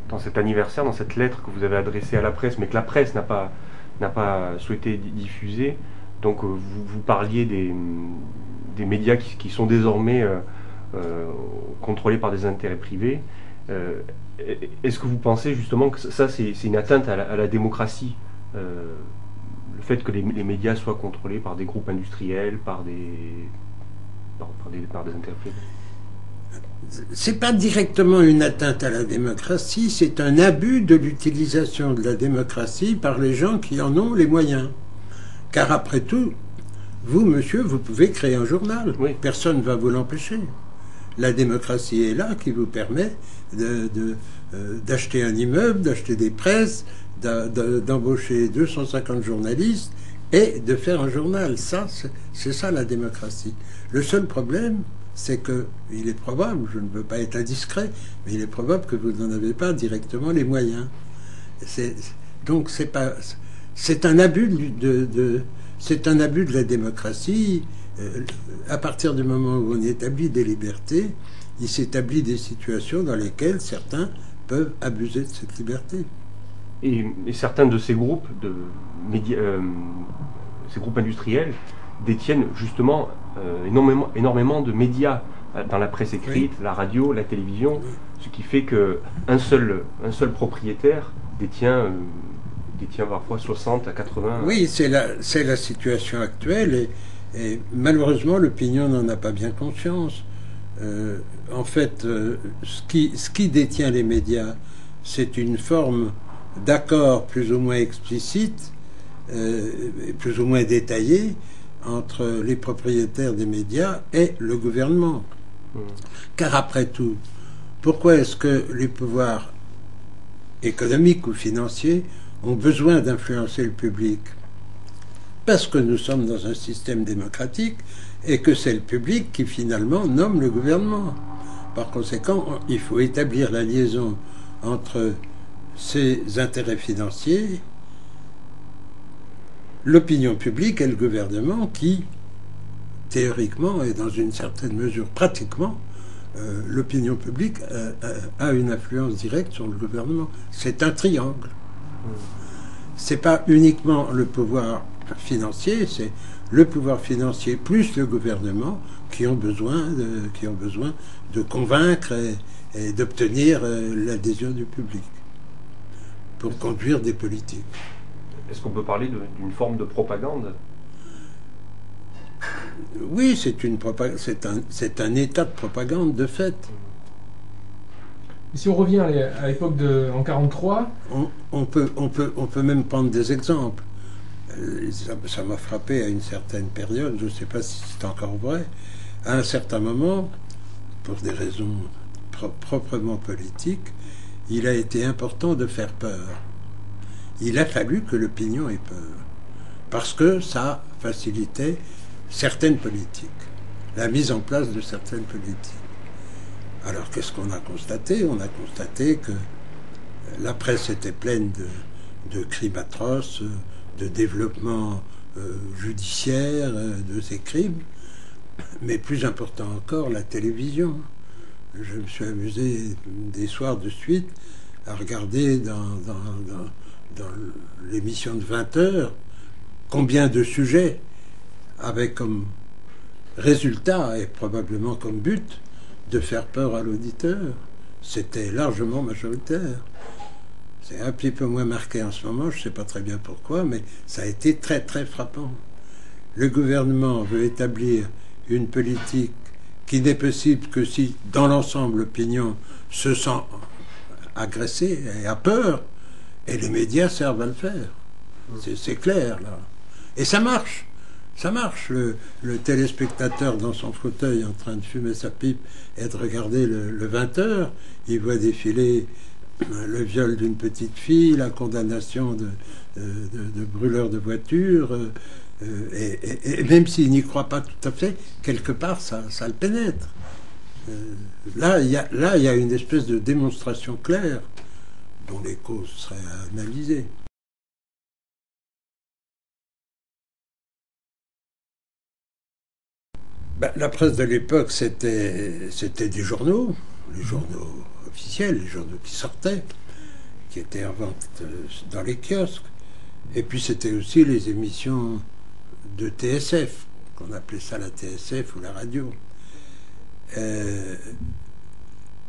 Dans cet anniversaire, dans cette lettre que vous avez adressée à la presse, mais que la presse n'a pas souhaité diffuser, donc vous parliez des médias qui sont désormais contrôlés par des intérêts privés. Est-ce que vous pensez justement que ça, c'est une atteinte à la démocratie, le fait que les médias soient contrôlés par des groupes industriels, par des intérêts privés? C'est pas directement une atteinte à la démocratie, c'est un abus de l'utilisation de la démocratie par les gens qui en ont les moyens. Car après tout, vous, monsieur, vous pouvez créer un journal. Oui. Personne ne va vous l'empêcher. La démocratie est là, qui vous permet d'acheter un immeuble, d'acheter des presses, d'embaucher 250 journalistes et de faire un journal. Ça, c'est ça la démocratie. Le seul problème, c'est qu'il est probable, je ne veux pas être indiscret, mais il est probable que vous n'en avez pas directement les moyens. Donc c'est un abus c'est un abus de la démocratie. À partir du moment où on établit des libertés, il s'établit des situations dans lesquelles certains peuvent abuser de cette liberté. Et certains de ces groupes, ces groupes industriels, détiennent justement énormément de médias dans la presse écrite, oui, la radio, la télévision, oui, ce qui fait qu'un seul propriétaire détient parfois 60 à 80... Oui, c'est la situation actuelle et malheureusement l'opinion n'en a pas bien conscience. En fait, ce qui détient les médias, c'est une forme d'accord plus ou moins explicite, plus ou moins détaillé entre les propriétaires des médias et le gouvernement. Car après tout, pourquoi est-ce que les pouvoirs économiques ou financiers ont besoin d'influencer le public? Parce que nous sommes dans un système démocratique et que c'est le public qui finalement nomme le gouvernement. Par conséquent, il faut établir la liaison entre ces intérêts financiers, l'opinion publique et le gouvernement qui, théoriquement et dans une certaine mesure pratiquement, l'opinion publique a une influence directe sur le gouvernement. C'est un triangle. C'est pas uniquement le pouvoir financier, c'est le pouvoir financier plus le gouvernement qui ont besoin de convaincre et d'obtenir l'adhésion du public pour conduire des politiques. Est-ce qu'on peut parler d'une forme de propagande? Oui, c'est un état de propagande de fait. Si on revient à l'époque en 1943... On peut même prendre des exemples. Ça m'a frappé à une certaine période, je ne sais pas si c'est encore vrai. À un certain moment, pour des raisons proprement politiques, il a été important de faire peur. Il a fallu que l'opinion ait peur, parce que ça facilitait certaines politiques, la mise en place de certaines politiques. Alors qu'est-ce qu'on a constaté? On a constaté que la presse était pleine de crimes atroces, de développement judiciaire de ces crimes, mais plus important encore, la télévision. Je me suis amusé des soirs de suite à regarder dans l'émission de 20 heures combien de sujets avaient comme résultat et probablement comme but de faire peur à l'auditeur. C'était largement majoritaire. C'est un petit peu moins marqué en ce moment, je ne sais pas très bien pourquoi, mais ça a été très très frappant. Le gouvernement veut établir une politique qui n'est possible que si, dans l'ensemble, l'opinion se sent agressée et a peur, et les médias servent à le faire. C'est clair, là. Et ça marche. Ça marche. Le téléspectateur dans son fauteuil en train de fumer sa pipe et de regarder le 20h, il voit défiler le viol d'une petite fille, la condamnation de brûleurs de voitures, et même s'il n'y croit pas tout à fait, quelque part, ça le pénètre. Là, il y a une espèce de démonstration claire dont les causes seraient à analyser. Ben, la presse de l'époque, c'était des journaux, les journaux officiels, les journaux qui sortaient, qui étaient en vente dans les kiosques. Et puis c'était aussi les émissions de TSF, qu'on appelait ça la TSF ou la radio.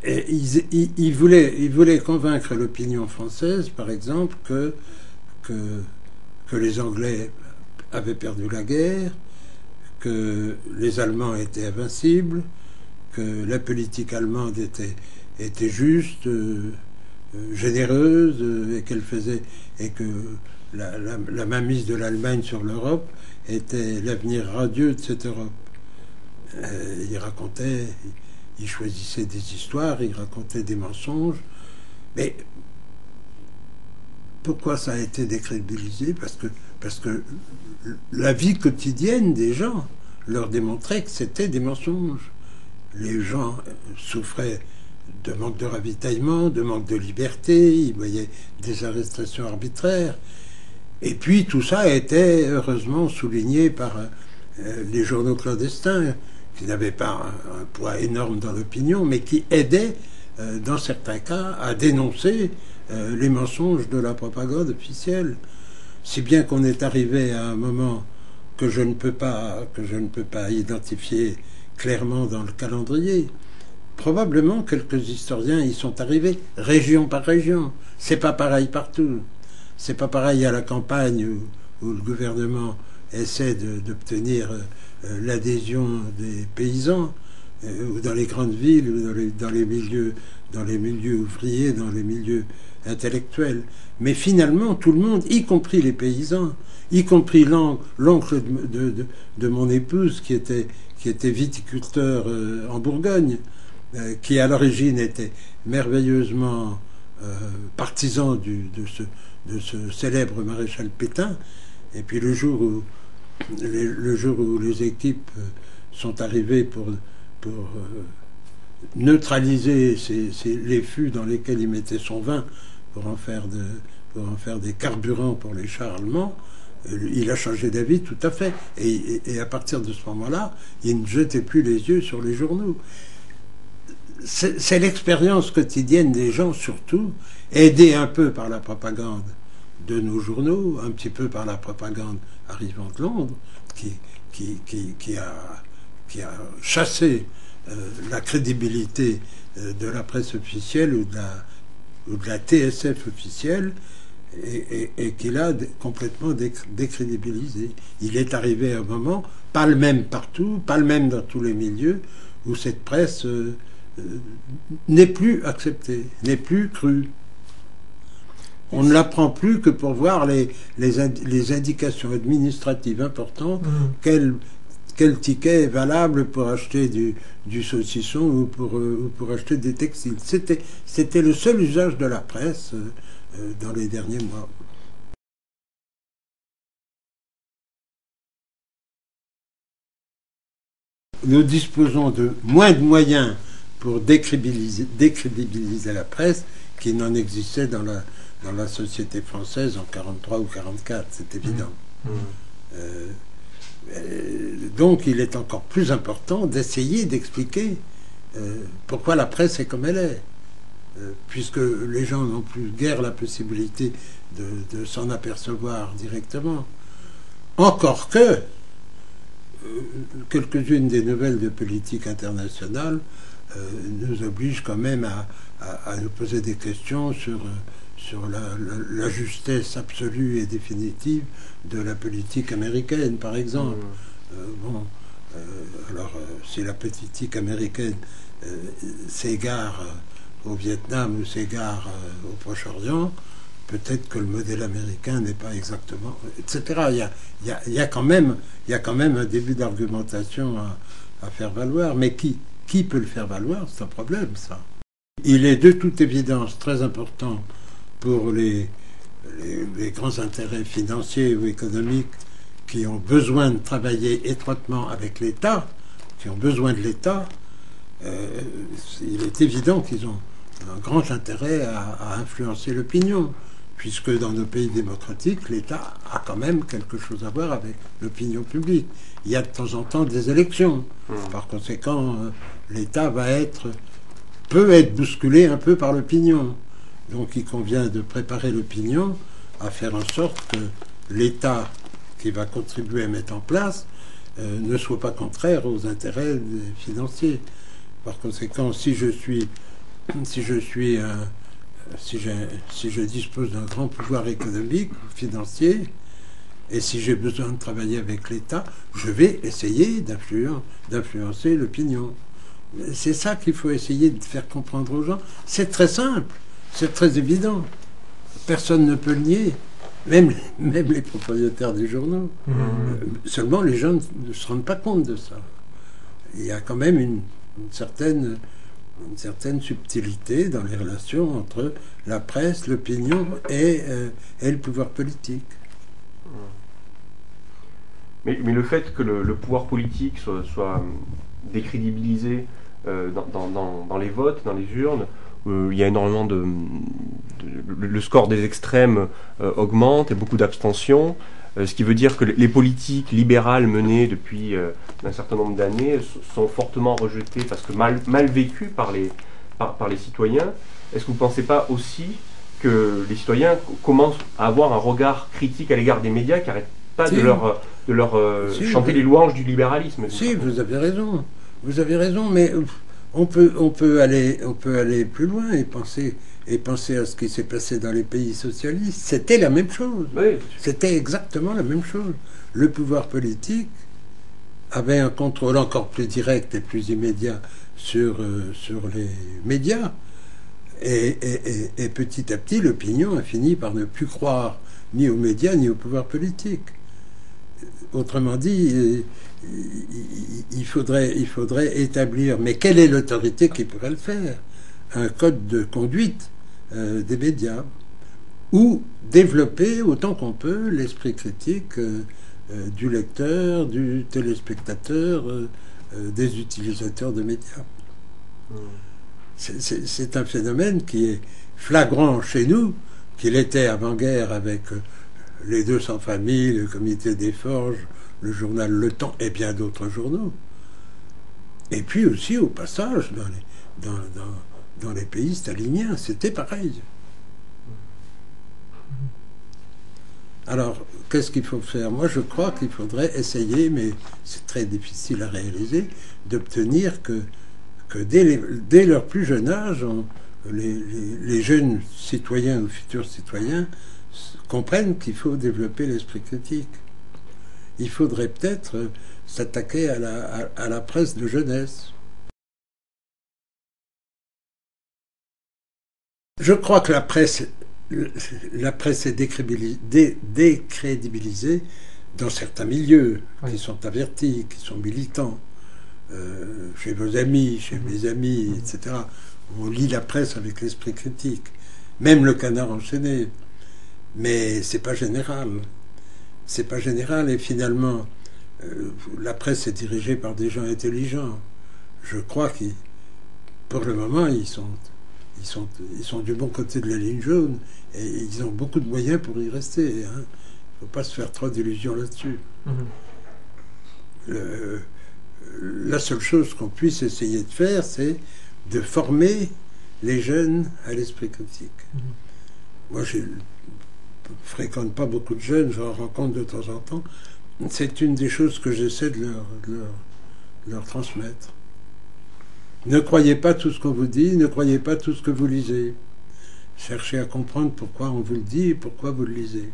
Et ils voulaient convaincre l'opinion française, par exemple, que les Anglais avaient perdu la guerre, que les Allemands étaient invincibles, que la politique allemande était juste, généreuse, et que la mainmise de l'Allemagne sur l'Europe était l'avenir radieux de cette Europe. Il choisissait des histoires, il racontait des mensonges, mais pourquoi ça a été décrédibilisé? Parce que la vie quotidienne des gens leur démontrait que c'était des mensonges. Les gens souffraient de manque de ravitaillement, de manque de liberté, ils voyaient des arrestations arbitraires. Et puis tout ça était heureusement souligné par les journaux clandestins, qui n'avaient pas un poids énorme dans l'opinion, mais qui aidaient, dans certains cas, à dénoncer les mensonges de la propagande officielle. Si bien qu'on est arrivé à un moment que je ne peux pas identifier clairement dans le calendrier. Probablement quelques historiens y sont arrivés région par région. C'est pas pareil partout. C'est pas pareil à la campagne où le gouvernement essaie d'obtenir l'adhésion des paysans, ou dans les grandes villes, ou dans les milieux ouvriers, dans les milieux intellectuels. Mais finalement, tout le monde, y compris les paysans, y compris l'oncle de mon épouse qui était viticulteur en Bourgogne, qui à l'origine était merveilleusement partisan de ce célèbre maréchal Pétain. Et puis le jour où les équipes sont arrivées pour neutraliser les fûts dans lesquels il mettait son vin pour en faire des carburants pour les chars allemands, il a changé d'avis tout à fait. Et à partir de ce moment-là, il ne jetait plus les yeux sur les journaux. C'est l'expérience quotidienne des gens, surtout, aidée un peu par la propagande de nos journaux, un petit peu par la propagande arrivant de Londres, qui a chassé la crédibilité de la presse officielle ou de la TSF officielle, et qui l'a complètement décrédibilisé. Il est arrivé à un moment, pas le même partout, pas le même dans tous les milieux, où cette presse n'est plus acceptée, n'est plus crue. On ne la prend plus que pour voir les indications administratives importantes, quel ticket est valable pour acheter du saucisson ou pour acheter des textiles. C'était le seul usage de la presse dans les derniers mois. Nous disposons de moins de moyens pour décrédibiliser la presse qu'il n'en existait dans la société française en 43 ou 44, c'est évident. Donc il est encore plus important d'essayer d'expliquer pourquoi la presse est comme elle est, puisque les gens n'ont plus guère la possibilité de s'en apercevoir directement. Encore que quelques-unes des nouvelles de politique internationale nous obligent quand même à nous poser des questions sur la justesse absolue et définitive de la politique américaine, par exemple. Si la politique américaine s'égare au Vietnam ou s'égare au Proche-Orient, peut-être que le modèle américain n'est pas exactement... etc. Il y a quand même un début d'argumentation à faire valoir, mais qui peut le faire valoir? C'est un problème, ça. Il est de toute évidence très important pour les grands intérêts financiers ou économiques qui ont besoin de travailler étroitement avec l'État, qui ont besoin de l'État, il est évident qu'ils ont un grand intérêt à influencer l'opinion, puisque dans nos pays démocratiques, l'État a quand même quelque chose à voir avec l'opinion publique. Il y a de temps en temps des élections. Par conséquent, l'État peut être bousculé un peu par l'opinion. Donc il convient de préparer l'opinion à faire en sorte que l'État qui va contribuer à mettre en place ne soit pas contraire aux intérêts financiers. Par conséquent, si je dispose d'un grand pouvoir économique, financier, et si j'ai besoin de travailler avec l'État, je vais essayer d'influencer l'opinion. C'est ça qu'il faut essayer de faire comprendre aux gens. C'est très simple, c'est très évident. Personne ne peut le nier, même les propriétaires des journaux. Seulement, les gens ne se rendent pas compte de ça. Il y a quand même une certaine subtilité dans les relations entre la presse, l'opinion et le pouvoir politique. Mais le fait que le pouvoir politique soit décrédibilisé dans les votes, dans les urnes, il y a énormément le score des extrêmes augmente et beaucoup d'abstention, ce qui veut dire que les politiques libérales menées depuis un certain nombre d'années sont fortement rejetées parce que mal vécues par les citoyens. Est-ce que vous ne pensez pas aussi que les citoyens commencent à avoir un regard critique à l'égard des médias qui n'arrêtent pas de leur chanter les louanges du libéralisme? Si, vous avez raison. Vous avez raison, mais on peut aller plus loin et penser à ce qui s'est passé dans les pays socialistes. C'était la même chose. Oui. C'était exactement la même chose. Le pouvoir politique avait un contrôle encore plus direct et plus immédiat sur les médias. Et petit à petit, l'opinion a fini par ne plus croire ni aux médias ni au pouvoir politique. Autrement dit, il faudrait établir, mais quelle est l'autorité qui pourrait le faire? Un code de conduite des médias, ou développer autant qu'on peut l'esprit critique du lecteur, du téléspectateur, des utilisateurs de médias. C'est un phénomène qui est flagrant chez nous, qu'il était avant-guerre avec les 200 familles, le Comité des Forges, le journal Le Temps et bien d'autres journaux. Et puis aussi, au passage, dans les pays staliniens, c'était pareil. Alors, qu'est-ce qu'il faut faire? Moi, je crois qu'il faudrait essayer, mais c'est très difficile à réaliser, d'obtenir que dès leur plus jeune âge, les jeunes citoyens ou futurs citoyens comprennent qu'il faut développer l'esprit critique. Il faudrait peut-être s'attaquer à la presse de jeunesse. Je crois que la presse est décrédibilisée dans certains milieux qui sont avertis, qui sont militants. Chez vos amis, chez mes amis, etc. On lit la presse avec l'esprit critique. Même le Canard enchaîné. Mais c'est pas général. C'est pas général et finalement, la presse est dirigée par des gens intelligents. Je crois qu'ils, pour le moment, ils sont du bon côté de la ligne jaune et ils ont beaucoup de moyens pour y rester. Il ne faut pas se faire trop d'illusions là-dessus. La seule chose qu'on puisse essayer de faire, c'est de former les jeunes à l'esprit critique. Moi, je fréquente pas beaucoup de jeunes, j'en rencontre de temps en temps. C'est une des choses que j'essaie de leur transmettre. Ne croyez pas tout ce qu'on vous dit, ne croyez pas tout ce que vous lisez. Cherchez à comprendre pourquoi on vous le dit et pourquoi vous le lisez.